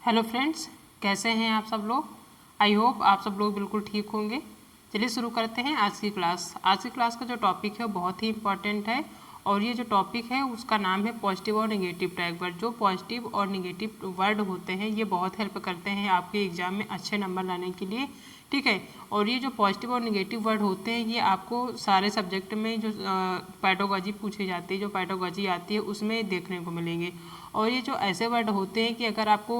Hello friends, कैसे हैं आप सब लोग। आई होप आप सब लोग बिल्कुल ठीक होंगे। चलिए शुरू करते हैं आज की क्लास। आज की क्लास का जो टॉपिक है वो बहुत ही इंपॉर्टेंट है और ये जो टॉपिक है उसका नाम है पॉजिटिव और नेगेटिव टैग वर्ड। जो पॉजिटिव और नेगेटिव वर्ड होते हैं ये बहुत हेल्प करते हैं आपके एग्जाम में अच्छे नंबर लाने के लिए, ठीक है। और ये जो पॉजिटिव और नेगेटिव वर्ड होते हैं ये आपको सारे सब्जेक्ट में जो पेडागोजी पूछी जाती है, जो पेडागोजी आती है उसमें देखने को मिलेंगे। और ये जो ऐसे वर्ड होते हैं कि अगर आपको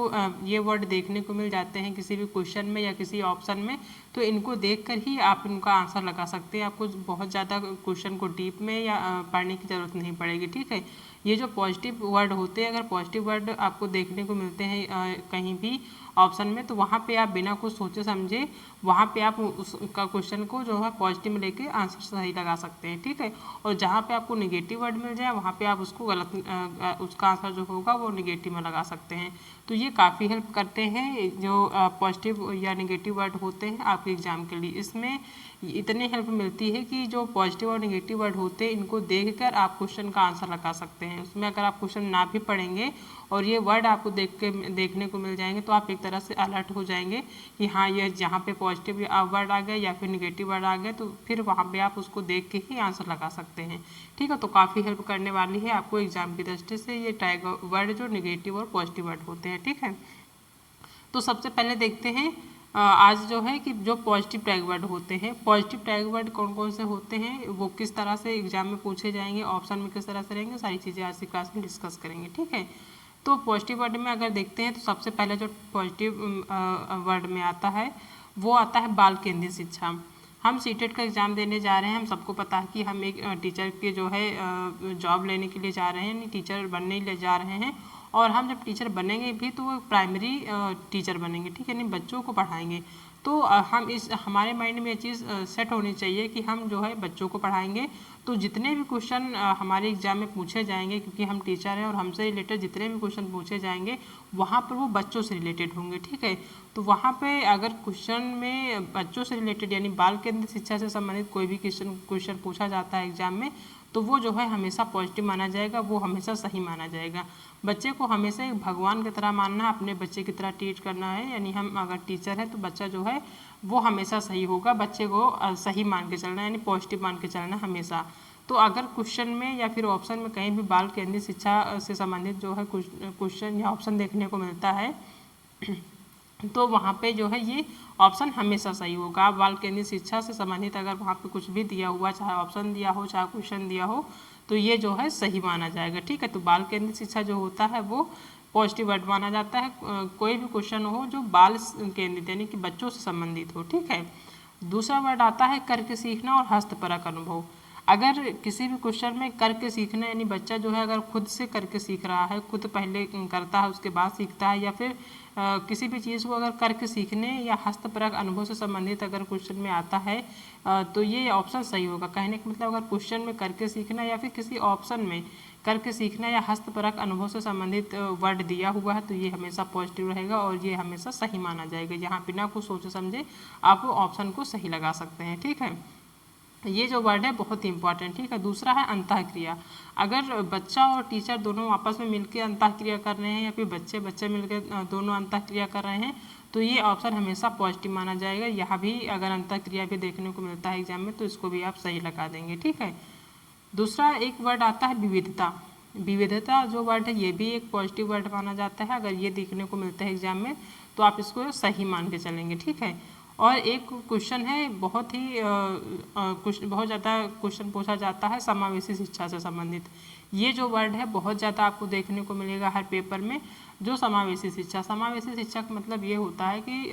ये वर्ड देखने को मिल जाते हैं किसी भी क्वेश्चन में या किसी ऑप्शन में, तो इनको देखकर ही आप इनका आंसर लगा सकते हैं। आपको बहुत ज़्यादा क्वेश्चन को डीप में या पढ़ने की ज़रूरत नहीं पड़ेगी, ठीक है। ये जो पॉजिटिव वर्ड होते हैं, अगर पॉजिटिव वर्ड आपको देखने को मिलते हैं कहीं भी ऑप्शन में, तो वहाँ पे आप बिना कुछ सोचे समझे वहाँ पे आप उसका क्वेश्चन को जो है पॉजिटिव में लेके आंसर सही लगा सकते हैं, ठीक है। और जहाँ पे आपको नेगेटिव वर्ड मिल जाए वहाँ पे आप उसको गलत उसका आंसर जो होगा वो नेगेटिव में लगा सकते हैं। तो ये काफ़ी हेल्प करते हैं जो पॉजिटिव या नेगेटिव वर्ड होते हैं आपके एग्जाम के लिए। इसमें इतनी हेल्प मिलती है कि जो पॉजिटिव और नेगेटिव वर्ड होते हैं इनको देखकर आप क्वेश्चन का आंसर लगा सकते हैं। उसमें अगर आप क्वेश्चन ना भी पढ़ेंगे और ये वर्ड आपको देखने को मिल जाएंगे तो आप एक तरह से अलर्ट हो जाएंगे कि हाँ ये जहाँ पे पॉजिटिव वर्ड आ गया या फिर नेगेटिव वर्ड आ गया, तो फिर वहाँ पे आप उसको देख के ही आंसर लगा सकते हैं, ठीक है। तो काफ़ी हेल्प करने वाली है आपको एग्जाम की दृष्टि से ये टैग वर्ड जो नेगेटिव और पॉजिटिव वर्ड होते हैं, ठीक है। तो सबसे पहले देखते हैं आज जो है कि जो पॉजिटिव टैग वर्ड होते हैं, पॉजिटिव टैग वर्ड कौन कौन से होते हैं, वो किस तरह से एग्जाम में पूछे जाएंगे, ऑप्शन में किस तरह से रहेंगे, सारी चीज़ें आज की क्लास में डिस्कस करेंगे, ठीक है। तो पॉजिटिव वर्ड में अगर देखते हैं तो सबसे पहले जो पॉजिटिव वर्ड में आता है वो आता है बाल केंद्रित शिक्षा। हम सीटेट का एग्ज़ाम देने जा रहे हैं, हम सबको पता है कि हम एक टीचर के जो है जॉब लेने के लिए जा रहे हैं, यानी टीचर बनने ले जा रहे हैं। और हम जब टीचर बनेंगे भी तो वो प्राइमरी टीचर बनेंगे, ठीक है, यानी बच्चों को पढ़ाएंगे। तो हम इस हमारे माइंड में ये चीज़ सेट होनी चाहिए कि हम जो है बच्चों को पढ़ाएंगे। तो जितने भी क्वेश्चन हमारे एग्जाम में पूछे जाएंगे, क्योंकि हम टीचर हैं और हमसे रिलेटेड जितने भी क्वेश्चन पूछे जाएंगे वहाँ पर वो बच्चों से रिलेटेड होंगे, ठीक है। तो वहाँ पे अगर क्वेश्चन में बच्चों से रिलेटेड यानी बाल केंद्रित शिक्षा से संबंधित कोई भी क्वेश्चन पूछा जाता है एग्जाम में, तो वो जो है हमेशा पॉजिटिव माना जाएगा, वो हमेशा सही माना जाएगा। बच्चे को हमेशा एक भगवान की तरह मानना, अपने बच्चे की तरह ट्रीट करना है। यानी हम अगर टीचर हैं तो बच्चा जो है वो हमेशा सही होगा, बच्चे को सही मान के चलना यानी पॉजिटिव मान के चलना हमेशा। तो अगर क्वेश्चन में या फिर ऑप्शन में कहीं भी बाल केंद्रित शिक्षा से संबंधित जो है क्वेश्चन या ऑप्शन देखने को मिलता है तो वहाँ पे जो है ये ऑप्शन हमेशा सही होगा। आप बाल केंद्रित शिक्षा से संबंधित अगर वहाँ पे कुछ भी दिया हुआ, चाहे ऑप्शन दिया हो चाहे क्वेश्चन दिया हो, तो ये जो है सही माना जाएगा, ठीक है। तो बाल केंद्रित शिक्षा जो होता है वो पॉजिटिव वर्ड माना जाता है। कोई भी क्वेश्चन हो जो बाल केंद्रित यानी कि बच्चों से संबंधित हो, ठीक है। दूसरा वर्ड आता है करके सीखना और हस्तपरक अनुभव। अगर किसी भी क्वेश्चन में करके सीखना यानी बच्चा जो है अगर खुद से करके सीख रहा है, खुद पहले करता है उसके बाद सीखता है, या फिर किसी भी चीज़ को अगर करके सीखने या हस्तपरक अनुभव से संबंधित अगर क्वेश्चन में आता है तो ये ऑप्शन सही होगा। कहने का मतलब अगर क्वेश्चन में करके सीखना या फिर किसी ऑप्शन में करके सीखना या हस्तपरक अनुभव से संबंधित वर्ड दिया हुआ है तो ये हमेशा पॉजिटिव रहेगा और ये हमेशा सही माना जाएगा। यहाँ बिना कुछ सोचे समझे आप ऑप्शन को सही लगा सकते हैं, ठीक है। ये जो वर्ड है बहुत ही इंपॉर्टेंट, ठीक है। दूसरा है अंतःक्रिया। अगर बच्चा और टीचर दोनों आपस में मिलकर अंतःक्रिया कर रहे हैं या फिर बच्चे बच्चे मिलकर दोनों अंतःक्रिया कर रहे हैं तो ये ऑप्शन हमेशा पॉजिटिव माना जाएगा। यहाँ भी अगर अंतःक्रिया भी देखने को मिलता है एग्जाम में तो इसको भी आप सही लगा देंगे, ठीक है। दूसरा एक वर्ड आता है विविधता। विविधता जो वर्ड है ये भी एक पॉजिटिव वर्ड माना जाता है। अगर ये देखने को मिलता है एग्जाम में तो आप इसको सही मान के चलेंगे, ठीक है। और एक क्वेश्चन है बहुत ही बहुत ज़्यादा क्वेश्चन पूछा जाता है समावेशी शिक्षा से संबंधित। ये जो वर्ड है बहुत ज़्यादा आपको देखने को मिलेगा हर पेपर में। जो समावेशी शिक्षा का मतलब ये होता है कि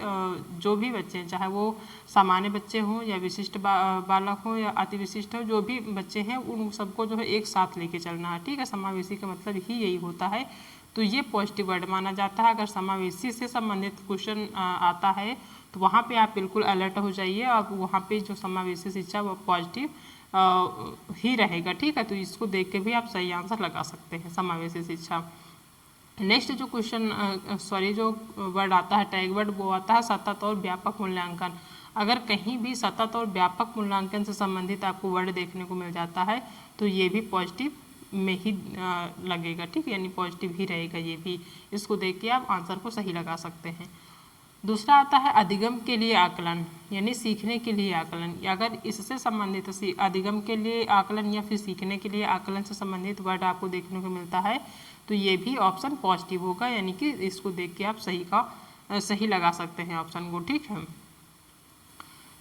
जो भी बच्चे हैं, चाहे वो सामान्य बच्चे हों या विशिष्ट बालक हों या अति विशिष्ट हो, जो भी बच्चे हैं उन सबको जो है एक साथ लेके चलना है, ठीक है। समावेशी का मतलब ही यही होता है। तो ये पॉजिटिव वर्ड माना जाता है। अगर समावेशी से संबंधित क्वेश्चन आता है तो वहाँ पे आप बिल्कुल अलर्ट हो जाइए और वहाँ पे जो समावेशी शिक्षा वो पॉजिटिव ही रहेगा, ठीक है। तो इसको देख के भी आप सही आंसर लगा सकते हैं, समावेशी शिक्षा। नेक्स्ट जो जो वर्ड आता है टैग वर्ड वो आता है सतत और व्यापक मूल्यांकन। अगर कहीं भी सतत और व्यापक मूल्यांकन से संबंधित आपको वर्ड देखने को मिल जाता है तो ये भी पॉजिटिव में ही लगेगा, ठीक है, यानी पॉजिटिव ही रहेगा ये भी। इसको देख के आप आंसर को सही लगा सकते हैं। दूसरा आता है अधिगम के लिए आकलन, यानी सीखने के लिए आकलन। अगर इससे संबंधित अधिगम के लिए आकलन या फिर सीखने के लिए आकलन से संबंधित वर्ड आपको देखने को मिलता है तो ये भी ऑप्शन पॉजिटिव होगा, यानी कि इसको देख के आप सही लगा सकते हैं ऑप्शन को, ठीक है।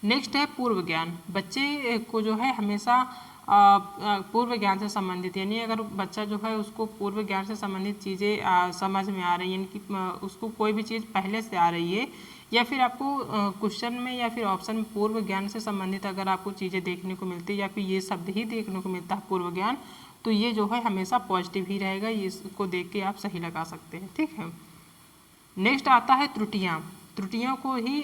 नेक्स्ट है पूर्व ज्ञान। बच्चे को जो है हमेशा पूर्व ज्ञान से संबंधित, यानी अगर बच्चा जो है उसको पूर्व ज्ञान से संबंधित चीज़ें समझ में आ रही है, यानी कि उसको कोई भी चीज़ पहले से आ रही है या फिर आपको क्वेश्चन में या फिर ऑप्शन में पूर्व ज्ञान से संबंधित अगर आपको चीज़ें देखने को मिलती है या फिर ये शब्द ही देखने को मिलता है पूर्व ज्ञान, तो ये जो है हमेशा पॉजिटिव ही रहेगा, इसको देख के आप सही लगा सकते हैं, ठीक है। नेक्स्ट आता है त्रुटियाँ। त्रुटियों को ही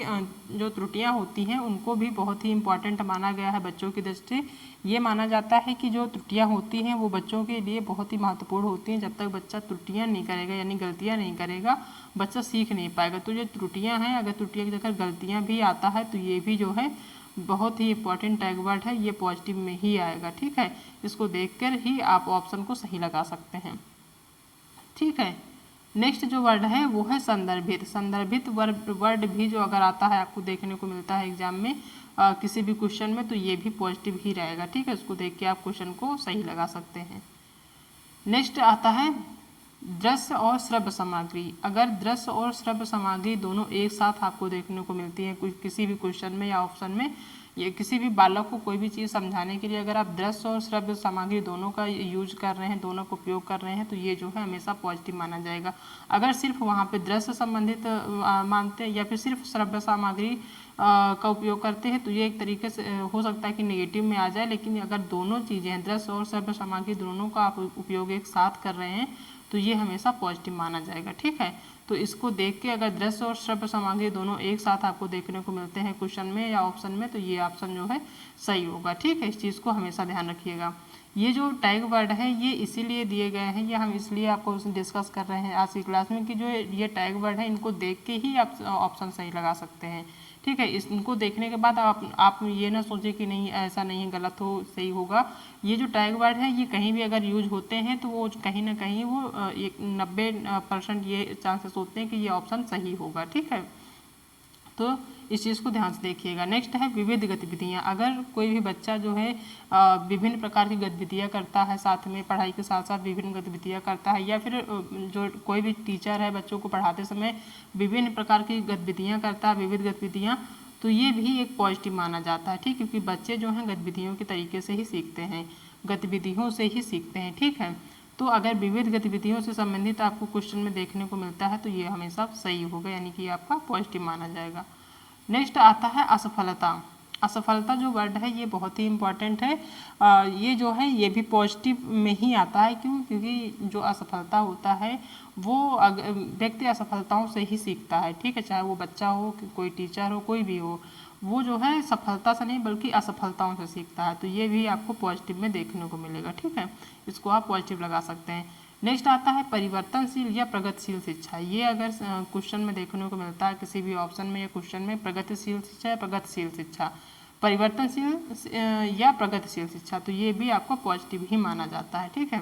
जो त्रुटियां होती हैं उनको भी बहुत ही इम्पॉर्टेंट माना गया है बच्चों की दृष्टि। ये माना जाता है कि जो त्रुटियां होती हैं वो बच्चों के लिए बहुत ही महत्वपूर्ण होती हैं। जब तक बच्चा त्रुटियां नहीं करेगा यानी गलतियां नहीं करेगा, बच्चा सीख नहीं पाएगा। तो जो त्रुटियां हैं, अगर त्रुटियां की जगह गलतियां भी आता है तो ये भी जो है बहुत ही इंपॉर्टेंट टैग वर्ड है, ये पॉजिटिव में ही आएगा, ठीक है। इसको देख कर ही आप ऑप्शन को सही लगा सकते हैं, ठीक है। नेक्स्ट जो वर्ड है वो है संदर्भित। संदर्भित वर्ड भी जो अगर आता है आपको देखने को मिलता है एग्जाम में किसी भी क्वेश्चन में, तो ये भी पॉजिटिव ही रहेगा, ठीक है। इसको देख के आप क्वेश्चन को सही लगा सकते हैं। नेक्स्ट आता है दृश्य और श्रव्य सामग्री। अगर दृश्य और श्रव्य सामग्री दोनों एक साथ आपको देखने को मिलती है किसी भी क्वेश्चन में या ऑप्शन में, ये किसी भी बालक को कोई भी चीज़ समझाने के लिए अगर आप दृश्य और श्रव्य सामग्री दोनों का यूज कर रहे हैं, दोनों का उपयोग कर रहे हैं, तो ये जो है हमेशा पॉजिटिव माना जाएगा। अगर सिर्फ वहाँ पे दृश्य संबंधित मानते हैं या फिर सिर्फ श्रव्य सामग्री का उपयोग करते हैं तो ये एक तरीके से हो सकता है कि नेगेटिव में आ जाए। लेकिन अगर दोनों चीज़ें हैं, दृश्य और श्रव्य सामग्री दोनों का आप उपयोग एक साथ कर रहे हैं, तो ये हमेशा पॉजिटिव माना जाएगा, ठीक है। तो इसको देख के अगर दृश्य और श्रव्य सामग्री दोनों एक साथ आपको देखने को मिलते हैं क्वेश्चन में या ऑप्शन में, तो ये ऑप्शन जो है सही होगा, ठीक है। इस चीज़ को हमेशा ध्यान रखिएगा। ये जो टैग वर्ड है ये इसीलिए दिए गए हैं, ये हम इसलिए आपको डिस्कस कर रहे हैं आज की क्लास में कि जो ये टैग वर्ड है इनको देख के ही आप ऑप्शन सही लगा सकते हैं, ठीक है। इनको देखने के बाद आप ये ना सोचें कि नहीं ऐसा नहीं है, गलत हो सही होगा। ये जो टैग वर्ड है ये कहीं भी अगर यूज होते हैं तो वो कहीं ना कहीं वो 90% ये चांसेस होते हैं कि ये ऑप्शन सही होगा, ठीक है। तो इस चीज़ को ध्यान से देखिएगा। नेक्स्ट है विविध गतिविधियाँ। अगर कोई भी बच्चा जो है विभिन्न प्रकार की गतिविधियाँ करता है, साथ में पढ़ाई के साथ साथ विभिन्न गतिविधियाँ करता है, या फिर जो कोई भी टीचर है बच्चों को पढ़ाते समय विभिन्न प्रकार की गतिविधियाँ करता है, विविध गतिविधियाँ, तो ये भी एक पॉजिटिव माना जाता है, ठीक, क्योंकि बच्चे जो हैं गतिविधियों के तरीके से ही सीखते हैं, गतिविधियों से ही सीखते हैं, ठीक है। तो अगर विविध गतिविधियों से संबंधित आपको क्वेश्चन में देखने को मिलता है तो ये हमेशा सही होगा, यानी कि आपका पॉजिटिव माना जाएगा। नेक्स्ट आता है असफलता। असफलता जो वर्ड है ये बहुत ही इम्पॉर्टेंट है। ये जो है ये भी पॉजिटिव में ही आता है, क्योंकि जो असफलता होता है वो व्यक्ति असफलताओं से ही सीखता है, ठीक है। चाहे वो बच्चा हो, कोई टीचर हो, कोई भी हो, वो जो है सफलता से नहीं बल्कि असफलताओं से सीखता है। तो ये भी आपको पॉजिटिव में देखने को मिलेगा, ठीक है। इसको आप पॉजिटिव लगा सकते हैं। नेक्स्ट आता है परिवर्तनशील या प्रगतिशील शिक्षा। ये अगर क्वेश्चन में देखने को मिलता है किसी भी ऑप्शन में या क्वेश्चन में प्रगतिशील शिक्षा या प्रगतिशील शिक्षा, परिवर्तनशील या प्रगतिशील शिक्षा, तो ये भी आपको पॉजिटिव ही माना जाता है, ठीक है।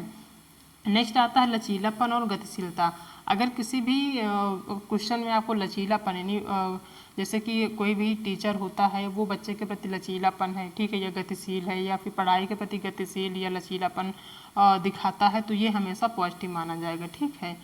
नेक्स्ट आता है लचीलापन और गतिशीलता। अगर किसी भी क्वेश्चन में आपको लचीलापन यानी जैसे कि कोई भी टीचर होता है वो बच्चे के प्रति लचीलापन है, ठीक है, या गतिशील है, या फिर पढ़ाई के प्रति गतिशील या लचीलापन दिखाता है, तो ये हमेशा पॉजिटिव माना जाएगा, ठीक है।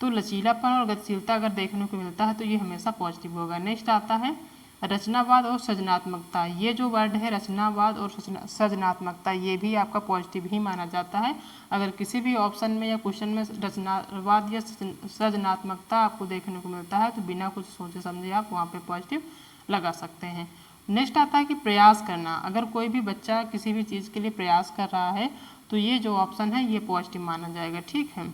तो लचीलापन और गतिशीलता अगर देखने को मिलता है तो ये हमेशा पॉजिटिव होगा। नेक्स्ट आता है रचनावाद और सृजनात्मकता। ये जो वर्ड है रचनावाद और सृजनात्मकता, ये भी आपका पॉजिटिव ही माना जाता है। अगर किसी भी ऑप्शन में या क्वेश्चन में रचनावाद या सृजनात्मकता आपको देखने को मिलता है तो बिना कुछ सोचे समझे आप वहाँ पे पॉजिटिव लगा सकते हैं। नेक्स्ट आता है कि प्रयास करना। अगर कोई भी बच्चा किसी भी चीज़ के लिए प्रयास कर रहा है तो ये जो ऑप्शन है ये पॉजिटिव माना जाएगा, ठीक है।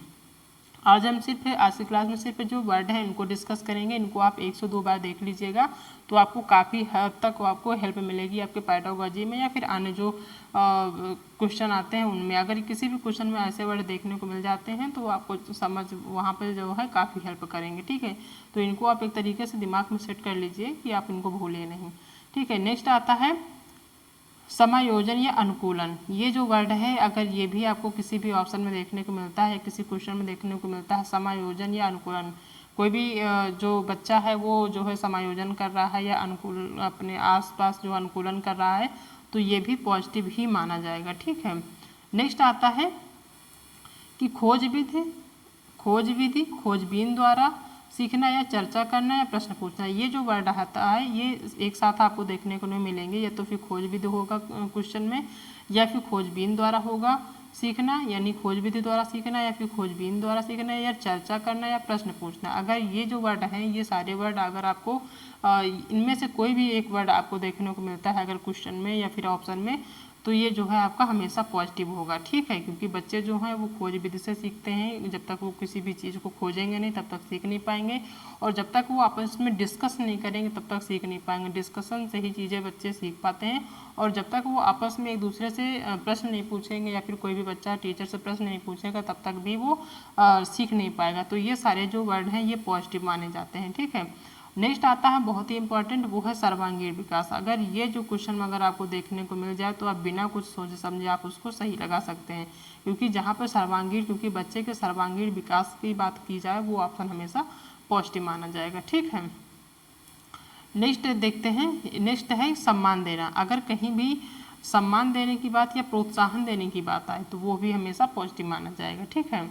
आज हम सिर्फ आज की क्लास में सिर्फ जो वर्ड है इनको डिस्कस करेंगे। इनको आप 102 बार देख लीजिएगा तो आपको काफ़ी हद तक आपको हेल्प मिलेगी आपके पेडागोजी में या फिर आने जो क्वेश्चन आते हैं उनमें। अगर किसी भी क्वेश्चन में ऐसे वर्ड देखने को मिल जाते हैं तो आपको समझ वहाँ पर जो है काफ़ी हेल्प करेंगे, ठीक है। तो इनको आप एक तरीके से दिमाग में सेट कर लीजिए कि आप इनको भूलिए नहीं, ठीक है। नेक्स्ट आता है समायोजन या अनुकूलन, ये जो वर्ड है अगर ये भी आपको किसी भी ऑप्शन में देखने को मिलता है, किसी क्वेश्चन में देखने को मिलता है, समायोजन या अनुकूलन, कोई भी जो बच्चा है वो जो है समायोजन कर रहा है या अनुकूल अपने आसपास जो अनुकूलन कर रहा है, तो ये भी पॉजिटिव ही माना जाएगा। ठीक है, नेक्स्ट आता है कि खोज विधि खोजबीन द्वारा सीखना या चर्चा करना या प्रश्न पूछना, ये जो वर्ड आता है ये एक साथ आपको देखने को नहीं मिलेंगे, या तो फिर खोज विधि होगा क्वेश्चन में, या फिर खोजबीन द्वारा होगा सीखना यानी खोज विधि द्वारा सीखना, या फिर खोजबीन द्वारा सीखना, या चर्चा करना या प्रश्न पूछना। अगर ये जो वर्ड हैं ये सारे वर्ड अगर आपको इनमें से कोई भी एक वर्ड आपको देखने को मिलता है अगर क्वेश्चन में या फिर ऑप्शन में, तो ये जो है आपका हमेशा पॉजिटिव होगा। ठीक है, क्योंकि बच्चे जो हैं वो खोज विधि से सीखते हैं, जब तक वो किसी भी चीज़ को खोजेंगे नहीं तब तक सीख नहीं पाएंगे, और जब तक वो आपस में डिस्कस नहीं करेंगे तब तक सीख नहीं पाएंगे। डिस्कशन से ही चीज़ें बच्चे सीख पाते हैं, और जब तक वो आपस में एक दूसरे से प्रश्न नहीं पूछेंगे या फिर कोई भी बच्चा टीचर से प्रश्न नहीं पूछेगा तब तक भी वो सीख नहीं पाएगा। तो ये सारे जो वर्ड हैं ये पॉजिटिव माने जाते हैं। ठीक है, नेक्स्ट आता है बहुत ही इंपॉर्टेंट, वो है सर्वांगीण विकास। अगर ये जो क्वेश्चन अगर आपको देखने को मिल जाए तो आप बिना कुछ सोचे समझे आप उसको सही लगा सकते हैं, क्योंकि जहाँ पर सर्वांगीण, क्योंकि बच्चे के सर्वांगीण विकास की बात की जाए वो ऑप्शन हमेशा पॉजिटिव माना जाएगा। ठीक है, नेक्स्ट देखते हैं, नेक्स्ट है सम्मान देना। अगर कहीं भी सम्मान देने की बात या प्रोत्साहन देने की बात आए तो वो भी हमेशा पॉजिटिव माना जाएगा। ठीक है,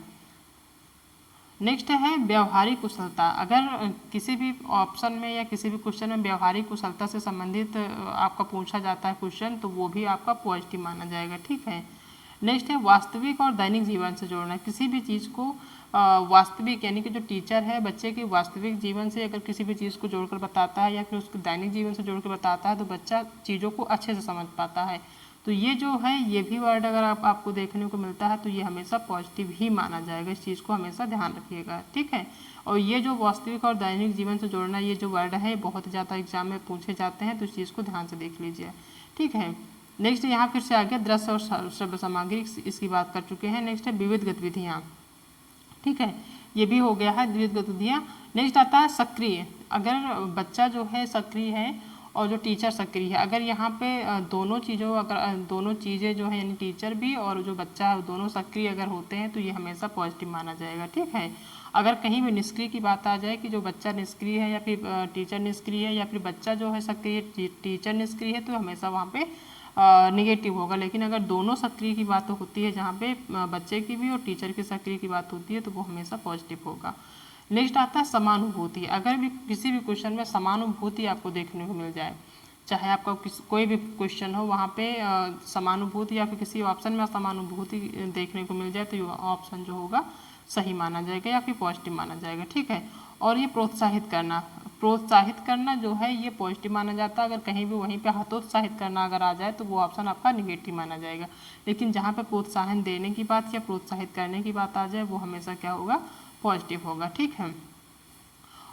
नेक्स्ट है व्यवहारिक कुशलता। अगर किसी भी ऑप्शन में या किसी भी क्वेश्चन में व्यवहारिक कुशलता से संबंधित आपका पूछा जाता है क्वेश्चन, तो वो भी आपका पॉजिटिव माना जाएगा। ठीक है, नेक्स्ट है वास्तविक और दैनिक जीवन से जोड़ना। किसी भी चीज़ को वास्तविक यानी कि जो टीचर है बच्चे के वास्तविक जीवन से अगर किसी भी चीज़ को जोड़कर बताता है या फिर उसके दैनिक जीवन से जोड़कर बताता है तो बच्चा चीज़ों को अच्छे से समझ पाता है। तो ये जो है ये भी वर्ड अगर आपको देखने को मिलता है तो ये हमेशा पॉजिटिव ही माना जाएगा, इस चीज़ को हमेशा ध्यान रखिएगा। ठीक है, और ये जो वास्तविक और दैनिक जीवन से जोड़ना ये जो वर्ड है बहुत ज़्यादा एग्जाम में पूछे जाते हैं, तो इस चीज़ को ध्यान से देख लीजिए। ठीक है, नेक्स्ट यहाँ फिर से आ गया दृश्य और श्रव्य सामग्री, इसकी बात कर चुके हैं। नेक्स्ट है विविध गतिविधियाँ। ठीक है, ये भी हो गया है विविध गतिविधियाँ। नेक्स्ट आता है सक्रिय। अगर बच्चा जो है सक्रिय है और जो टीचर सक्रिय है, अगर यहाँ पे दोनों चीज़ें जो है यानी टीचर भी और जो बच्चा है दोनों सक्रिय अगर होते हैं तो ये हमेशा पॉजिटिव माना जाएगा। ठीक है, अगर कहीं भी निष्क्रिय की बात आ जाए कि जो बच्चा निष्क्रिय है या फिर टीचर निष्क्रिय है या फिर बच्चा जो है सक्रिय टीचर निष्क्रिय है, तो हमेशा वहाँ पे निगेटिव होगा। लेकिन अगर दोनों सक्रिय की बात होती है, जहाँ पे बच्चे की भी और टीचर की सक्रिय की बात होती है, तो वो हमेशा पॉजिटिव होगा। नेक्स्ट आता है समानुभूति। अगर भी किसी भी क्वेश्चन में समानुभूति आपको देखने को मिल जाए, चाहे आपका कोई भी क्वेश्चन हो वहाँ पे समानुभूति या फिर किसी ऑप्शन में समानुभूति देखने को मिल जाए तो ये ऑप्शन जो होगा सही माना जाएगा या फिर पॉजिटिव माना जाएगा। ठीक है, और ये प्रोत्साहित करना जो है ये पॉजिटिव माना जाता है। अगर कहीं भी वहीं पे हतोत्साहित करना अगर आ जाए तो वो ऑप्शन आपका निगेटिव माना जाएगा। लेकिन जहाँ पे प्रोत्साहन देने की बात या प्रोत्साहित करने की बात आ जाए वो हमेशा क्या होगा, पॉजिटिव होगा। ठीक है,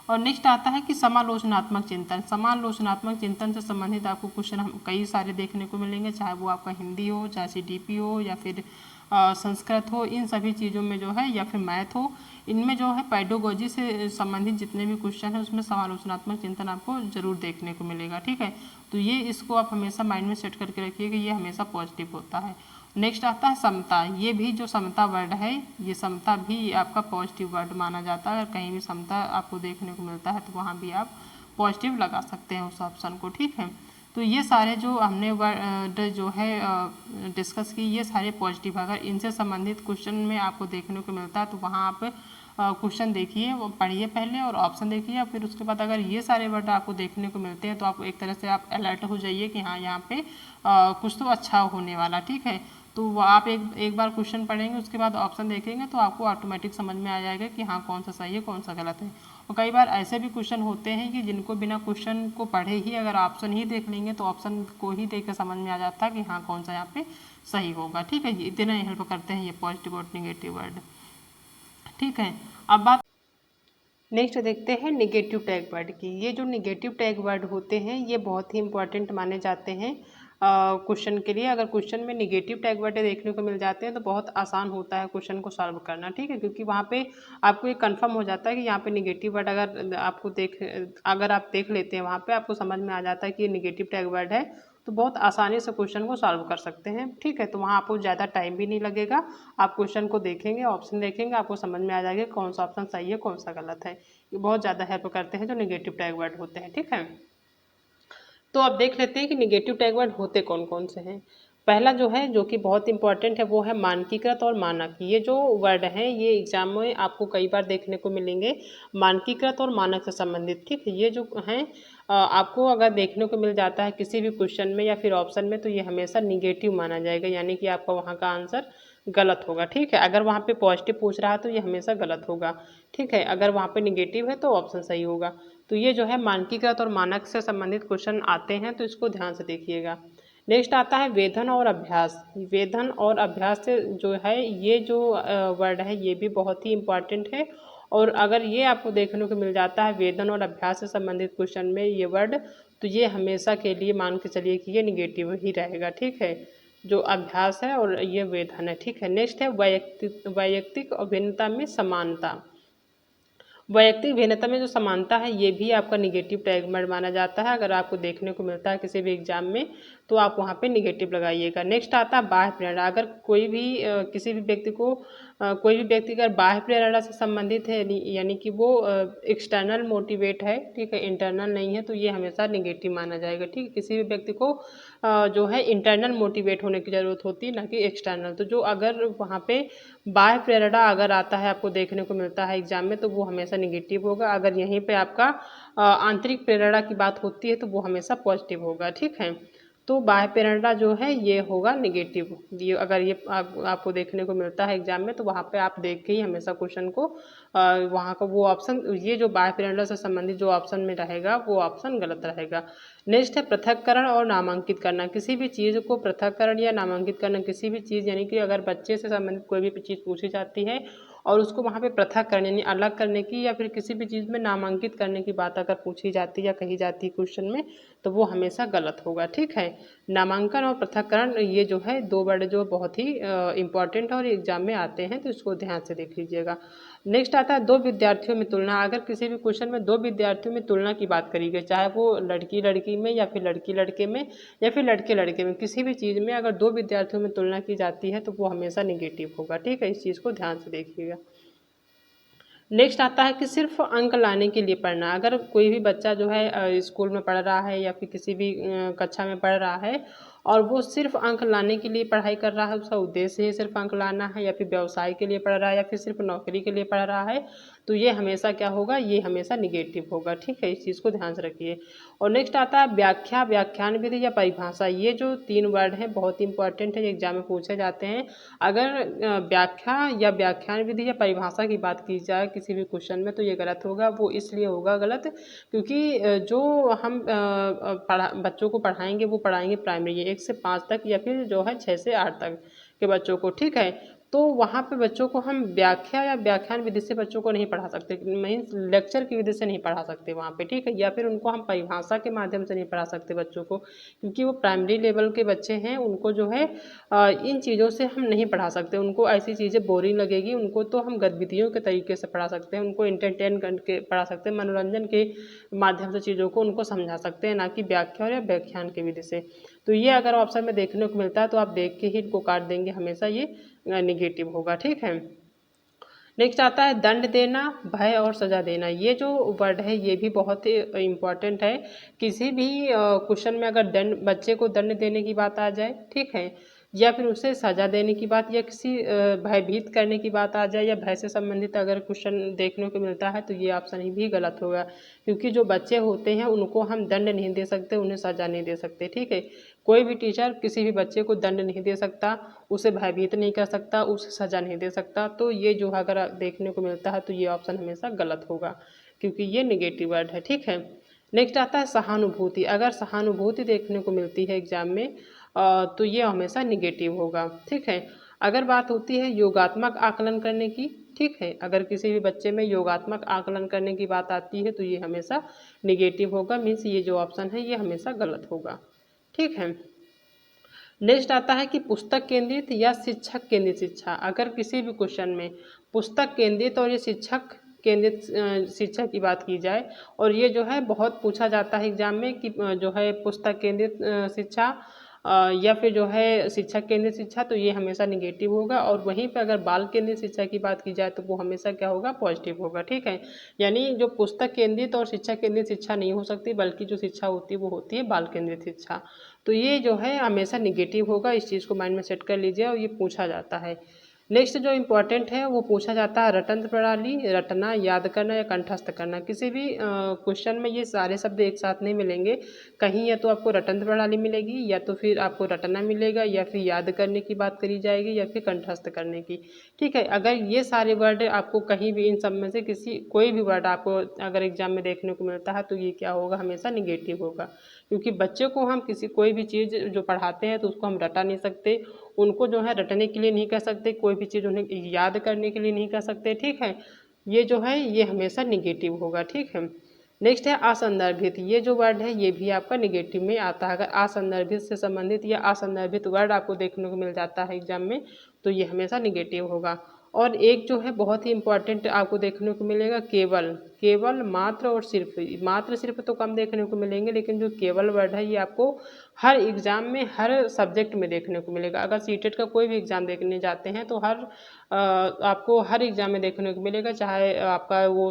और नेक्स्ट आता है कि समालोचनात्मक चिंतन। समालोचनात्मक चिंतन से संबंधित आपको क्वेश्चन हम कई सारे देखने को मिलेंगे, चाहे वो आपका हिंदी हो, चाहे CDP हो या फिर संस्कृत हो, इन सभी चीज़ों में जो है या फिर मैथ हो, इनमें जो है पेडागोजी से संबंधित जितने भी क्वेश्चन हैं उसमें समालोचनात्मक चिंतन आपको जरूर देखने को मिलेगा। ठीक है, तो ये इसको आप हमेशा माइंड में सेट करके रखिए कि ये हमेशा पॉजिटिव होता है। नेक्स्ट आता है समता। ये भी जो समता वर्ड है ये समता भी आपका पॉजिटिव वर्ड माना जाता है। अगर कहीं भी समता आपको देखने को मिलता है तो वहाँ भी आप पॉजिटिव लगा सकते हैं उस ऑप्शन को। ठीक है, तो ये सारे जो हमने वर्ड जो है डिस्कस की ये सारे पॉजिटिव, अगर इनसे संबंधित क्वेश्चन में आपको देखने को मिलता है तो वहाँ आप क्वेश्चन देखिए, वो पढ़िए पहले और ऑप्शन देखिए, फिर उसके बाद अगर ये सारे वर्ड आपको देखने को मिलते हैं तो आप एक तरह से आप अलर्ट हो जाइए कि हाँ यहाँ पे कुछ तो अच्छा होने वाला। ठीक है, तो वो आप एक बार क्वेश्चन पढ़ेंगे उसके बाद ऑप्शन देखेंगे तो आपको ऑटोमेटिक समझ में आ जाएगा कि हाँ कौन सा सही है कौन सा गलत है। और कई बार ऐसे भी क्वेश्चन होते हैं कि जिनको बिना क्वेश्चन को पढ़े ही अगर ऑप्शन ही देख लेंगे तो ऑप्शन को ही देख कर समझ में आ जाता है कि हाँ कौन सा यहाँ पे सही होगा। ठीक है, इतना ही हेल्प करते हैं ये पॉजिटिव और निगेटिव वर्ड। ठीक है, अब बात नेक्स्ट देखते हैं निगेटिव टैग वर्ड की। ये जो निगेटिव टैग वर्ड होते हैं ये बहुत ही इंपॉर्टेंट माने जाते हैं क्वेश्चन के लिए। अगर क्वेश्चन में निगेटिव टैग वर्ड देखने को मिल जाते हैं तो बहुत आसान होता है क्वेश्चन को सॉल्व करना। ठीक है, क्योंकि वहाँ पे आपको ये कंफर्म हो जाता है कि यहाँ पे निगेटिव वर्ड अगर आप देख लेते हैं वहाँ पे आपको समझ में आ जाता है कि ये निगेटिव टैग वर्ड है, तो बहुत आसानी से क्वेश्चन को सॉल्व कर सकते हैं। ठीक है, तो वहाँ आपको ज़्यादा टाइम भी नहीं लगेगा। आप क्वेश्चन को देखेंगे, ऑप्शन देखेंगे, आपको समझ में आ जाएगा कौन सा ऑप्शन सही है कौन सा गलत है। ये बहुत ज़्यादा हेल्प करते हैं जो नेगेटिव टैग वर्ड होते हैं। ठीक है, तो अब देख लेते हैं कि निगेटिव टैग वर्ड होते कौन कौन से हैं। पहला जो है, जो कि बहुत इंपॉर्टेंट है, वो है मानकीकृत और मानक। ये जो वर्ड हैं ये एग्जाम में आपको कई बार देखने को मिलेंगे, मानकीकृत और मानक से संबंधित। ठीक है, ये जो हैं आपको अगर देखने को मिल जाता है किसी भी क्वेश्चन में या फिर ऑप्शन में, तो ये हमेशा निगेटिव माना जाएगा, यानी कि आपका वहाँ का आंसर गलत होगा। ठीक है, अगर वहाँ पे पॉजिटिव पूछ रहा है तो ये हमेशा गलत होगा। ठीक है, अगर वहाँ पे निगेटिव है तो ऑप्शन सही होगा। तो ये जो है मानकीकृत और मानक से संबंधित क्वेश्चन आते हैं, तो इसको ध्यान से देखिएगा। नेक्स्ट आता है वेधन और अभ्यास। वेधन और अभ्यास से जो है, ये जो वर्ड है ये भी बहुत ही इम्पॉर्टेंट है। और अगर ये आपको देखने को मिल जाता है वेधन और अभ्यास से संबंधित क्वेश्चन में ये वर्ड, तो ये हमेशा के लिए मान के चलिए कि ये निगेटिव ही रहेगा। ठीक है, जो अभ्यास है और ये वेधन है। ठीक है, नेक्स्ट है वैयक्तिक अभिन्नता में समानता। वैयक्तिक भिन्नता में जो समानता है ये भी आपका निगेटिव टैग वर्ड माना जाता है। अगर आपको देखने को मिलता है किसी भी एग्जाम में तो आप वहाँ पे निगेटिव लगाइएगा। नेक्स्ट आता है बाह्य प्रेरणा। अगर कोई भी किसी भी व्यक्ति को कोई भी व्यक्ति अगर बाह्य प्रेरणा से संबंधित है, यानी कि वो एक्सटर्नल मोटिवेट है, ठीक है, इंटरनल नहीं है, तो ये हमेशा निगेटिव माना जाएगा। ठीक है, किसी भी व्यक्ति को जो है इंटरनल मोटिवेट होने की ज़रूरत होती है, ना कि एक्सटर्नल। तो जो अगर वहाँ पे बाह्य प्रेरणा अगर आता है आपको देखने को मिलता है एग्जाम में, तो वो हमेशा निगेटिव होगा। अगर यहीं पे आपका आंतरिक प्रेरणा की बात होती है तो वो हमेशा पॉजिटिव होगा। ठीक है, तो बाह्य प्रेरणा जो है ये होगा निगेटिव। ये अगर ये आपको देखने को मिलता है एग्जाम में, तो वहाँ पे आप देख के ही हमेशा क्वेश्चन को वहाँ का वो ऑप्शन, ये जो बाह्य प्रेरणा से संबंधित जो ऑप्शन में रहेगा वो ऑप्शन गलत रहेगा। नेक्स्ट है पृथक्करण और नामांकित करना। किसी भी चीज़ को पृथक्करण या नामांकित करना, किसी भी चीज़, यानी कि अगर बच्चे से संबंधित कोई भी चीज़ पूछी जाती है और उसको वहाँ पे पृथक्करण यानी अलग करने की या फिर किसी भी चीज़ में नामांकित करने की बात अगर पूछी जाती है या कही जाती है क्वेश्चन में, तो वो हमेशा गलत होगा। ठीक है, नामांकन और पृथक्करण ये जो है दो वर्ड जो बहुत ही इंपॉर्टेंट और एग्जाम में आते हैं, तो इसको ध्यान से देख लीजिएगा। नेक्स्ट आता है दो विद्यार्थियों में तुलना। अगर किसी भी क्वेश्चन में दो विद्यार्थियों में तुलना की बात करी गई, चाहे वो लड़की लड़की में या फिर लड़की लड़के में या फिर लड़के लड़के में, किसी भी चीज़ में अगर दो विद्यार्थियों में तुलना की जाती है तो वो हमेशा निगेटिव होगा। ठीक है, इस चीज़ को ध्यान से देखिएगा। नेक्स्ट आता है कि सिर्फ अंक लाने के लिए पढ़ना। अगर कोई भी बच्चा जो है स्कूल में पढ़ रहा है या फिर किसी भी कक्षा में पढ़ रहा है और वो सिर्फ अंक लाने के लिए पढ़ाई कर रहा है, उसका उद्देश्य ही सिर्फ अंक लाना है, या फिर व्यवसाय के लिए पढ़ रहा है या फिर सिर्फ नौकरी के लिए पढ़ रहा है, तो ये हमेशा क्या होगा, ये हमेशा निगेटिव होगा। ठीक है, इस चीज़ को ध्यान से रखिए। और नेक्स्ट आता है व्याख्या, व्याख्यान विधि या परिभाषा। ये जो तीन वर्ड हैं बहुत इंपॉर्टेंट है, एग्जाम में पूछे जाते हैं। अगर व्याख्या या व्याख्यान विधि या परिभाषा की बात की जाए किसी भी क्वेश्चन में, तो ये गलत होगा। वो इसलिए होगा गलत क्योंकि जो हम बच्चों को पढ़ाएंगे वो पढ़ाएंगे प्राइमरी 1 से 5 तक या फिर जो है 6 से 8 तक के बच्चों को। ठीक है, तो वहाँ पे बच्चों को हम व्याख्या या व्याख्यान विधि से बच्चों को नहीं पढ़ा सकते, मीन्स लेक्चर की विधि से नहीं पढ़ा सकते वहाँ पे। ठीक है, या फिर उनको हम परिभाषा के माध्यम से नहीं पढ़ा सकते बच्चों को, क्योंकि वो प्राइमरी लेवल के बच्चे हैं। उनको जो है इन चीज़ों से हम नहीं पढ़ा सकते, उनको ऐसी चीज़ें बोरिंग लगेगी। उनको तो हम गतिविधियों के तरीके से पढ़ा सकते हैं, उनको इंटरटेन करके पढ़ा सकते हैं, मनोरंजन के माध्यम से चीज़ों को उनको समझा सकते हैं, ना कि व्याख्या या व्याख्यान की विधि से। तो ये अगर ऑप्शन में देखने को मिलता है तो आप देख के ही इनको काट देंगे, हमेशा ये निगेटिव होगा। ठीक है, नेक्स्ट आता है दंड देना, भय और सजा देना। ये जो वर्ड है ये भी बहुत ही इम्पॉर्टेंट है। किसी भी क्वेश्चन में अगर दंड, बच्चे को दंड देने की बात आ जाए, ठीक है, या फिर उसे सजा देने की बात या किसी भयभीत करने की बात आ जाए या भय से संबंधित अगर क्वेश्चन देखने को मिलता है, तो ये ऑप्शन ही भी गलत होगा। क्योंकि जो बच्चे होते हैं उनको हम दंड नहीं दे सकते, उन्हें सजा नहीं दे सकते। ठीक है, कोई भी टीचर किसी भी बच्चे को दंड नहीं दे सकता, उसे भयभीत नहीं कर सकता, उसे सजा नहीं दे सकता। तो ये जो अगर देखने को मिलता है तो ये ऑप्शन हमेशा गलत होगा, क्योंकि ये निगेटिव वर्ड है। ठीक है, नेक्स्ट आता है सहानुभूति। अगर सहानुभूति देखने को मिलती है एग्जाम में तो ये हमेशा निगेटिव होगा। ठीक है, अगर बात होती है योगात्मक आकलन करने की, ठीक है, अगर किसी भी बच्चे में योगात्मक आकलन करने की बात आती है तो ये हमेशा निगेटिव होगा, मीन्स ये जो ऑप्शन है ये हमेशा गलत होगा। ठीक है, नेक्स्ट आता है कि पुस्तक केंद्रित या शिक्षक केंद्रित शिक्षा। अगर किसी भी क्वेश्चन में पुस्तक केंद्रित और ये शिक्षक केंद्रित शिक्षा की बात की जाए, और ये जो है बहुत पूछा जाता है एग्जाम में कि जो है पुस्तक केंद्रित शिक्षा या फिर जो है शिक्षक केंद्रित शिक्षा, तो ये हमेशा निगेटिव होगा। और वहीं पर अगर बाल केंद्रित शिक्षा की बात की जाए तो वो हमेशा क्या होगा, पॉजिटिव होगा। ठीक है, यानी जो पुस्तक केंद्रित और शिक्षक केंद्रित शिक्षा नहीं हो सकती, बल्कि जो शिक्षा होती है वो होती है बाल केंद्रित शिक्षा। तो ये जो है हमेशा निगेटिव होगा, इस चीज़ को माइंड में सेट कर लीजिए, और ये पूछा जाता है। नेक्स्ट जो इम्पोर्टेंट है वो पूछा जाता है रटंत्र प्रणाली, रटना, याद करना या कंठस्थ करना। किसी भी क्वेश्चन में ये सारे शब्द एक साथ नहीं मिलेंगे, कहीं या तो आपको रटंत्र प्रणाली मिलेगी, या तो फिर आपको रटना मिलेगा, या फिर याद करने की बात करी जाएगी, या फिर कंठस्थ करने की। ठीक है, अगर ये सारे वर्ड आपको कहीं भी इन सब में से किसी कोई भी वर्ड आपको अगर एग्जाम में देखने को मिलता है तो ये क्या होगा, हमेशा निगेटिव होगा। क्योंकि बच्चे को हम किसी कोई भी चीज़ जो पढ़ाते हैं तो उसको हम रटा नहीं सकते, उनको जो है रटने के लिए नहीं कह सकते, कोई भी चीज़ उन्हें याद करने के लिए नहीं कह सकते। ठीक है, ये जो है ये हमेशा निगेटिव होगा। ठीक है, नेक्स्ट है असंदर्भित। ये जो वर्ड है ये भी आपका निगेटिव में आता है। अगर असंदर्भित से संबंधित या असंदर्भित वर्ड आपको देखने को मिल जाता है एग्जाम में तो ये हमेशा निगेटिव होगा। और एक जो है बहुत ही इंपॉर्टेंट आपको देखने को मिलेगा, केवल। केवल, मात्र और सिर्फ। मात्र सिर्फ तो कम देखने को मिलेंगे, लेकिन जो केवल वर्ड है ये आपको हर एग्ज़ाम में हर सब्जेक्ट में देखने को मिलेगा। अगर सीटेट का कोई भी एग्ज़ाम देखने जाते हैं तो आपको हर एग्ज़ाम में देखने को मिलेगा, चाहे आपका वो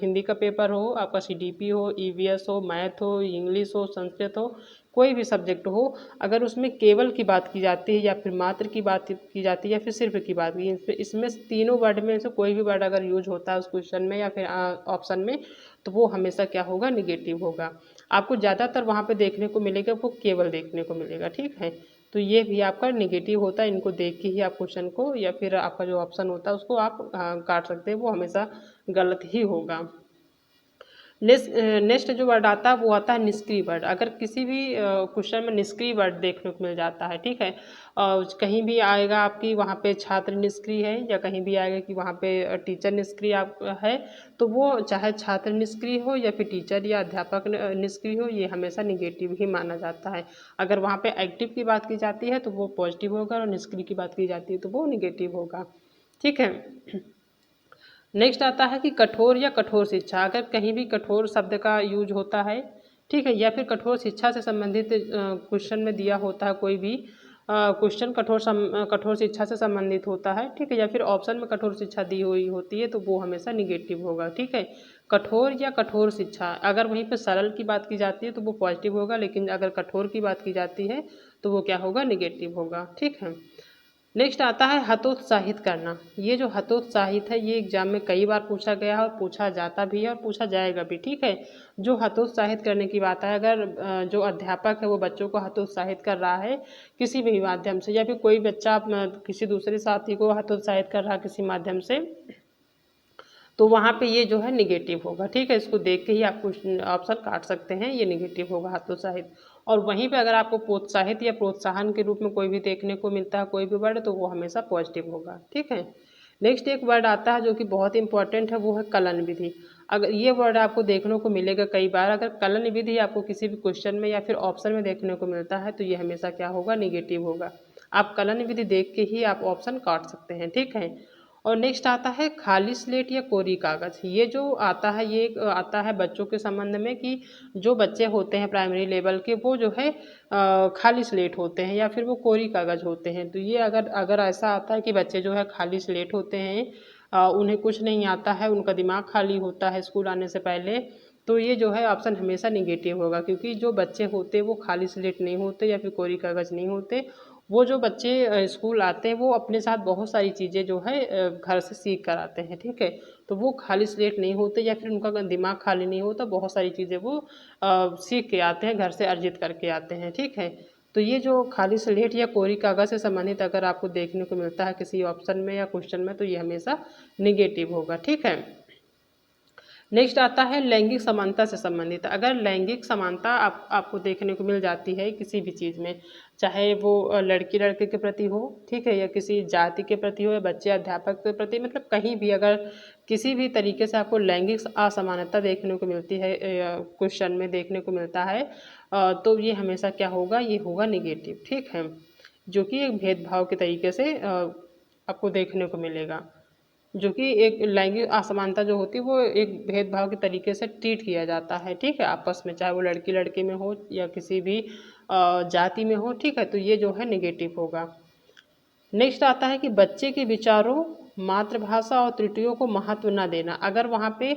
हिंदी का पेपर हो, आपका सीडीपी हो, ईवीएस हो, मैथ हो, इंग्लिश हो, संस्कृत हो, कोई भी सब्जेक्ट हो, अगर उसमें केवल की बात की जाती है या फिर मात्र की बात की जाती है या फिर सिर्फ की बात की, इसमें तीनों वर्ड में से कोई भी वर्ड अगर यूज होता है उस क्वेश्चन में या फिर ऑप्शन में, तो वो हमेशा क्या होगा, निगेटिव होगा। आपको ज़्यादातर वहाँ पे देखने को मिलेगा वो केवल देखने को मिलेगा। ठीक है, तो ये भी आपका निगेटिव होता है। इनको देख के ही आप क्वेश्चन को या फिर आपका जो ऑप्शन होता है उसको आप काट सकते हैं, वो हमेशा गलत ही होगा। नेक्स्ट जो वर्ड आता है वो आता है निष्क्रिय वर्ड। अगर किसी भी क्वेश्चन में निष्क्रिय वर्ड देखने को मिल जाता है, ठीक है, कहीं भी आएगा आपकी वहाँ पे छात्र निष्क्रिय है, या कहीं भी आएगा कि वहाँ पे टीचर निष्क्रिय है, तो वो चाहे छात्र निष्क्रिय हो या फिर टीचर या अध्यापक निष्क्रिय हो, ये हमेशा निगेटिव ही माना जाता है। अगर वहाँ पे एक्टिव की बात की जाती है तो वो पॉजिटिव होगा, और निष्क्रिय की बात की जाती है तो वो निगेटिव होगा। ठीक है, नेक्स्ट आता है कि कठोर या कठोर शिक्षा। अगर कहीं भी कठोर शब्द का यूज होता है, ठीक है, या फिर कठोर शिक्षा से संबंधित क्वेश्चन में दिया होता है कोई भी क्वेश्चन कठोर शिक्षा से संबंधित होता है, ठीक है, या फिर ऑप्शन में कठोर शिक्षा दी हुई होती है तो वो हमेशा निगेटिव होगा। ठीक है, कठोर या कठोर शिक्षा। अगर वहीं पर सरल की बात की जाती है तो वो पॉजिटिव होगा, लेकिन अगर कठोर की बात की जाती है तो वो क्या होगा, निगेटिव होगा। ठीक है, नेक्स्ट आता है हतोत्साहित करना। ये जो हतोत्साहित है ये एग्जाम में कई बार पूछा गया है और पूछा जाता भी है और पूछा जाएगा भी। ठीक है, जो हतोत्साहित करने की बात है, अगर जो अध्यापक है वो बच्चों को हतोत्साहित कर रहा है किसी भी माध्यम से, या फिर कोई बच्चा किसी दूसरे साथी को हतोत्साहित कर रहा है किसी माध्यम से, तो वहाँ पे ये जो है निगेटिव होगा। ठीक है, इसको देख के ही आप ऑप्शन काट सकते हैं, ये निगेटिव होगा हतोत्साहित। और वहीं पे अगर आपको प्रोत्साहित या प्रोत्साहन के रूप में कोई भी देखने को मिलता है कोई भी वर्ड, तो वो हमेशा पॉजिटिव होगा। ठीक है, नेक्स्ट एक वर्ड आता है जो कि बहुत इंपॉर्टेंट है, वो है कलन विधि। अगर ये वर्ड आपको देखने को मिलेगा कई बार, अगर कलन विधि आपको किसी भी क्वेश्चन में या फिर ऑप्शन में देखने को मिलता है तो ये हमेशा क्या होगा, निगेटिव होगा। आप कलन विधि देख के ही आप ऑप्शन काट सकते हैं। ठीक है, और नेक्स्ट आता है खाली स्लेट या कोरी कागज़। ये जो आता है ये आता है बच्चों के संबंध में कि जो बच्चे होते हैं प्राइमरी लेवल के वो जो है खाली स्लेट होते हैं या फिर वो कोरी कागज़ होते हैं। तो ये अगर अगर ऐसा आता है कि बच्चे जो है खाली स्लेट होते हैं, उन्हें कुछ नहीं आता है, उनका दिमाग खाली होता है स्कूल आने से पहले, तो ये जो है ऑप्शन हमेशा निगेटिव होगा। क्योंकि जो बच्चे होते हैं वो खाली स्लेट नहीं होते या फिर कोरी कागज़ नहीं होते। वो जो बच्चे स्कूल आते हैं वो अपने साथ बहुत सारी चीज़ें जो है घर से सीख कर आते हैं। ठीक है, तो वो खाली स्लेट नहीं होते या फिर उनका दिमाग खाली नहीं होता, बहुत सारी चीज़ें वो सीख के आते हैं, घर से अर्जित करके आते हैं। ठीक है, तो ये जो खाली स्लेट या कोरी कागज़ से संबंधित अगर आपको देखने को मिलता है किसी ऑप्शन में या क्वेश्चन में, तो ये हमेशा निगेटिव होगा। ठीक है, नेक्स्ट आता है लैंगिक समानता से संबंधित। अगर लैंगिक समानता आपको देखने को मिल जाती है किसी भी चीज़ में, चाहे वो लड़की लड़के के प्रति हो, ठीक है, या किसी जाति के प्रति हो, या बच्चे अध्यापक के प्रति, मतलब कहीं भी अगर किसी भी तरीके से आपको लैंगिक असमानता देखने को मिलती है, क्वेश्चन में देखने को मिलता है, तो ये हमेशा क्या होगा, ये होगा निगेटिव। ठीक है, जो कि एक भेदभाव के तरीके से आपको देखने को मिलेगा। जो कि एक लैंगिक असमानता जो होती है वो एक भेदभाव के तरीके से ट्रीट किया जाता है, ठीक है, आपस में, चाहे वो लड़की लड़के में हो या किसी भी जाति में हो, ठीक है, तो ये जो है निगेटिव होगा। नेक्स्ट आता है कि बच्चे के विचारों, मातृभाषा और त्रुटियों को महत्व न देना। अगर वहाँ पे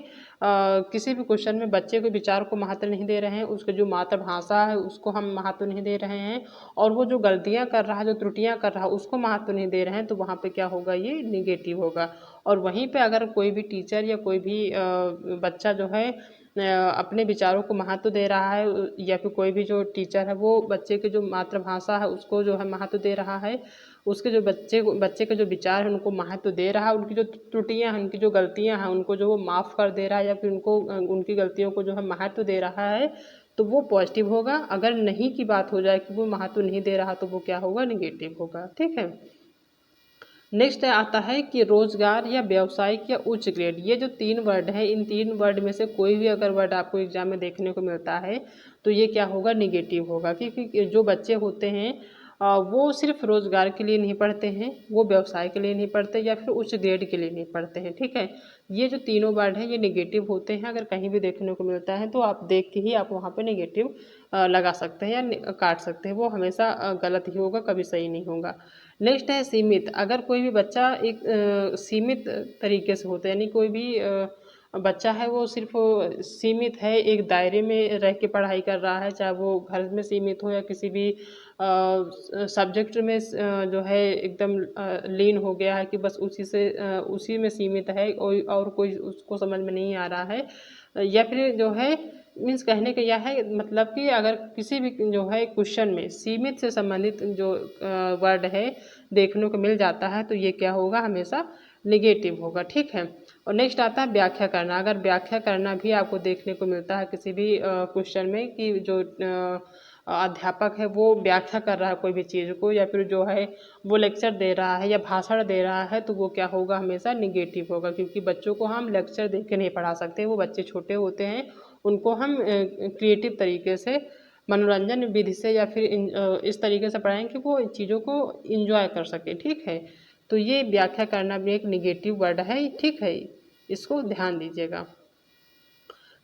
किसी भी क्वेश्चन में बच्चे के विचार को महत्व नहीं दे रहे हैं, उसके जो मातृभाषा है उसको हम महत्व नहीं दे रहे हैं, और वो जो गलतियाँ कर रहा है, जो त्रुटियाँ कर रहा है उसको महत्व नहीं दे रहे हैं, तो वहाँ पे क्या होगा, ये निगेटिव होगा। और वहीं पे अगर कोई भी टीचर या कोई भी बच्चा जो है अपने विचारों को महत्व दे रहा है, या फिर कोई भी जो टीचर है वो बच्चे के जो मातृभाषा है उसको जो है महत्व दे रहा है, उसके जो बच्चे के जो विचार हैं उनको महत्व दे रहा है, उनकी जो त्रुटियां हैं, उनकी जो गलतियां हैं उनको जो वो माफ़ कर दे रहा है, या फिर उनको उनकी गलतियों को जो है महत्व दे रहा है, तो वो पॉजिटिव होगा। अगर नहीं की बात हो जाए कि वो महत्व नहीं दे रहा, तो वो क्या होगा, निगेटिव होगा, ठीक है। नेक्स्ट आता है कि रोजगार या व्यावसायिक या उच्च ग्रेड। ये जो 3 वर्ड है, इन 3 वर्ड में से कोई भी अगर वर्ड आपको एग्जाम में देखने को मिलता है तो ये क्या होगा, निगेटिव होगा। क्योंकि जो बच्चे होते हैं वो सिर्फ रोजगार के लिए नहीं पढ़ते हैं, वो व्यवसाय के लिए नहीं पढ़ते, या फिर उच्च ग्रेड के लिए नहीं पढ़ते हैं, ठीक है। ये जो तीनों वर्ड हैं ये निगेटिव होते हैं। अगर कहीं भी देखने को मिलता है तो आप देख के ही आप वहाँ पे निगेटिव लगा सकते हैं या काट सकते हैं, वो हमेशा गलत ही होगा, कभी सही नहीं होगा। नेक्स्ट है सीमित। अगर कोई भी बच्चा एक सीमित तरीके से होता है, यानी कोई भी बच्चा है वो सिर्फ सीमित है, एक दायरे में रह के पढ़ाई कर रहा है, चाहे वो घर में सीमित हो या किसी भी सब्जेक्ट में जो है एकदम लीन हो गया है कि बस उसी में सीमित है, और कोई उसको समझ में नहीं आ रहा है, या फिर जो है मीन्स कहने का यह है मतलब कि अगर किसी भी जो है क्वेश्चन में सीमित से संबंधित जो वर्ड है देखने को मिल जाता है, तो ये क्या होगा, हमेशा निगेटिव होगा, ठीक है। और नेक्स्ट आता है व्याख्या करना। अगर व्याख्या करना भी आपको देखने को मिलता है किसी भी क्वेश्चन में कि जो अध्यापक है वो व्याख्या कर रहा है कोई भी चीज़ को, या फिर जो है वो लेक्चर दे रहा है या भाषण दे रहा है, तो वो क्या होगा, हमेशा निगेटिव होगा। क्योंकि बच्चों को हम लेक्चर दे के नहीं पढ़ा सकते, वो बच्चे छोटे होते हैं, उनको हम क्रिएटिव तरीके से, मनोरंजन विधि से, या फिर इस तरीके से पढ़ाएं कि वो चीज़ों को इंजॉय कर सके, ठीक है। तो ये व्याख्या करना भी एक निगेटिव वर्ड है, ठीक है, इसको ध्यान दीजिएगा।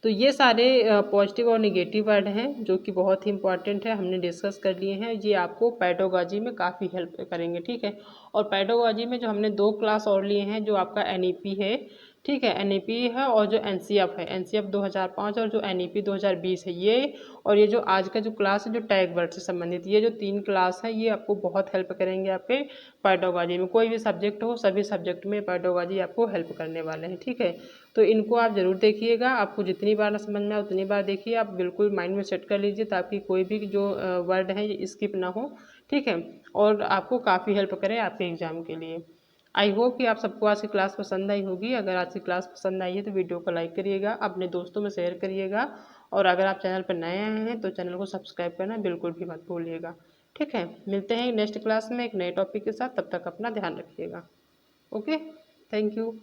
तो ये सारे पॉजिटिव और निगेटिव वर्ड हैं जो कि बहुत ही इंपॉर्टेंट है, हमने डिस्कस कर लिए हैं। ये आपको पेडागोजी में काफ़ी हेल्प करेंगे, ठीक है। और पेडागोजी में जो हमने 2 क्लास और लिए हैं, जो आपका NEP है, ठीक है, NEP है, और जो NCF है, NCF 2005, और जो NEP 2020 है ये, और ये जो आज का जो क्लास है जो टैग वर्ड से संबंधित, ये जो 3 क्लास है ये आपको बहुत हेल्प करेंगे आपके पेडागोजी में। कोई भी सब्जेक्ट हो, सभी सब्जेक्ट में पेडागोजी आपको हेल्प करने वाले हैं, ठीक है। तो इनको आप ज़रूर देखिएगा, आपको जितनी बार ना समझ में आए उतनी बार देखिए, आप बिल्कुल माइंड में सेट कर लीजिए ताकि कोई भी जो वर्ड है ये स्किप ना हो, ठीक है, और आपको काफ़ी हेल्प करे आपके एग्ज़ाम के लिए। आई होप कि आप सबको आज की क्लास पसंद आई होगी। अगर आज की क्लास पसंद आई है तो वीडियो को लाइक करिएगा, अपने दोस्तों में शेयर करिएगा, और अगर आप चैनल पर नए आए हैं तो चैनल को सब्सक्राइब करना बिल्कुल भी मत भूलिएगा, ठीक है। मिलते हैं नेक्स्ट क्लास में एक नए टॉपिक के साथ, तब तक अपना ध्यान रखिएगा। Okay, thank you.